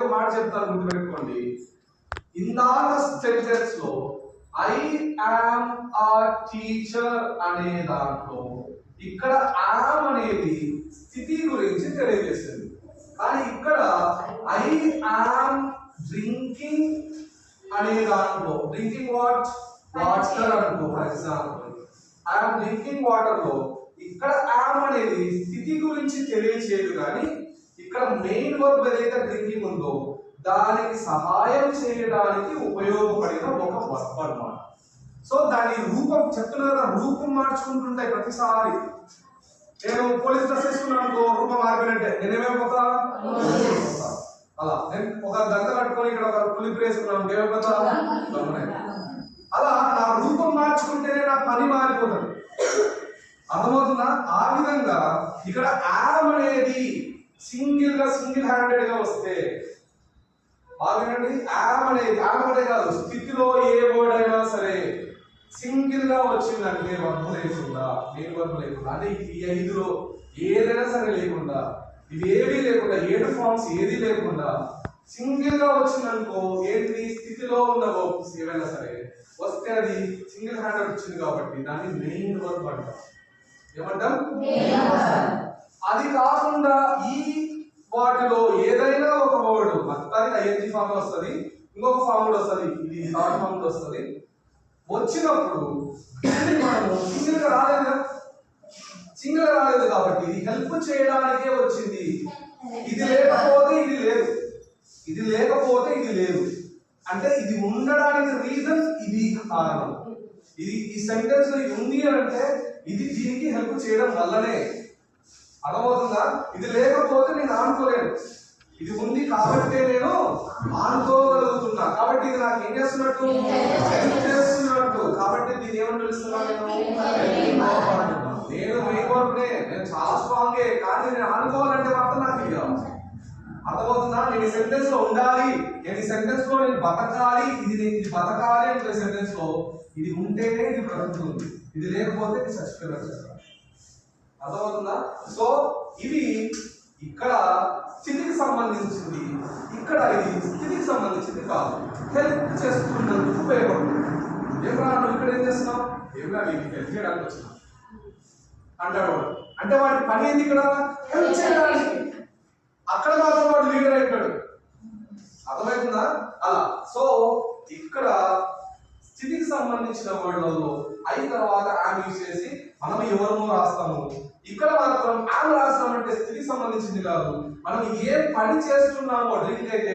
మాట చెప్తాను గుర్తుపెట్టుకోండి. ఇందాక సెంటెన్స్ లో ఐ యామ్ ఆ టీచర్ అనే దాంట్లో ఇక్కడ యామ్ అనేది స్థితి గురించి తెలియజేస్తుంది. కానీ ఇక్కడ ఐ యామ్ డ్రింకింగ్ అనే దాంట్లో డ్రింకింగ్ వాటర్ అనుకో, for example I am drinking water లో ఇక్కడ యామ్ అనేది స్థితి గురించి తెలియచేయదు. కానీ ఇక్కడ మెయిన్ వర్బ్ ఏదైతే డ్రింకింగ్ ఉందో దానికి సహాయం చేయడానికి ఉపయోగపడిన ఒక వర్బ్ అన్నమాట. సో దాని రూపం చెప్తున్నారు, రూపం మార్చుకుంటుంటాయి ప్రతిసారి. నేను పోలీస్ డ్రెస్ వేసుకున్నాను, రూపం మారిపోయినట్టే నేనేమైపోతా అలా. నేను ఒక దంత కట్టుకొని ఇక్కడ ఒక పులిపి వేసుకున్నాను, ఏమైపోతా అలా. నా రూపం మార్చుకుంటేనే నా పని మారిపోతుంది. అర్థమవుతుందా? ఆ విధంగా ఇక్కడ యామ్ అనేది సింగిల్ హ్యాండెడ్ గా వస్తే బాగానండి. యామ్ అనే కాదు, స్థితిలో ఏ వర్డ్ అయినా సరే సింగిల్ గా వచ్చిందంటే వర్బ్ లేకుండా, మెయిన్ వర్బ్ లేకుండా, అంటే ఈ 5లో ఏదైనా సరే లేకుండా, ఇది ఏది లేకుండా, ఏడు ఫార్మ్స్ ఏది లేకుండా సింగిల్ గా వచ్చిందనుకో, ఏంటి స్థితిలో ఉన్న వర్బ్స్ ఏవైనా సరే వస్తే అది సింగిల్ హ్యాండెడ్ వచ్చింది కాబట్టి దాన్ని మెయిన్ వర్బ్ అంటాం. ఏమంటాం? అది కాకుండా ఈ వాటిలో ఏదైనా ఒక వర్డ్ మొత్తానికి ఐఎన్జి ఫామ్ లో వస్తుంది, ఇంకొక ఫామ్ లో వస్తుంది, ఇది థర్డ్ ఫామ్ లో వస్తుంది. వచ్చినప్పుడు మనము సింగిల్ గా రాలేదు కాబట్టి ఇది హెల్ప్ చేయడానికే వచ్చింది. ఇది లేకపోతే ఇది లేదు, ఇది లేకపోతే ఇది లేదు. అంటే ఇది ఉండడానికి రీజన్ ఇది కారణం. ఇది ఈ సెంటెన్స్ లో ఉంది అంటే ఇది దీనికి హెల్ప్ చేయడం వల్లనే. అర్థమవుతుందా? ఇది లేకపోతే నేను ఆనుకోలేను, ఇది ఉంది కాబట్టి నేను ఆనుకోగలుగుతున్నా. కాబట్టి ఇది నాకు ఏం చేస్తున్నట్టు, హెల్ప్ చేస్తున్నట్టు. కాబట్టి దీన్ని ఏమని పిలుస్తున్నాను నేను మెయిన్ వర్బ్నే, నేను చాలా స్ట్రాంగే, కానీ నేను ఆనుకోవాలంటే మాత్రం నాకు ఇది కావాలి. అర్థమవుతుందా? నేను ఈ సెంటెన్స్ లో ఉండాలి, నేను ఈ సెంటెన్స్ లో నేను బతకాలి, ఇది బతకాలి అంటే సెంటెన్స్ లో ఇది ఉంటేనే ఇది బ్రతుకుతుంది, ఇది లేకపోతే ఇది చచ్చిపోయినట్టు. అర్థమవుతుందా? సో ఇది ఇక్కడ స్థితికి సంబంధించింది, ఇక్కడ ఇది స్థితికి సంబంధించింది కాదు, హెల్ప్ చేస్తున్నందుకు ఉపయోగపడుతుంది. ఏమరా నువ్వు ఇక్కడ ఏం చేస్తున్నావు, ఏమరా నీకు హెల్ప్ చేయడానికి వచ్చినా అంటాడు. అంటే వాడి పని ఏంది ఇక్కడ, హెల్ప్ చేయడానికి. అక్కడ మాత్రం వాడు లీడర్ అయిపోయాడు. అర్థమవుతుందా? అలా. సో ఇక్కడ స్థితికి సంబంధించిన వర్డ్లలో ఐ తర్వాత యామ్ యూజ్ చేసి మనం ఎవరమో రాస్తాము. ఇక్కడ మాత్రం యామ్ రాస్తామంటే స్థితికి సంబంధించింది కాదు, మనం ఏ పని చేస్తున్నామో డ్రింక్ అయితే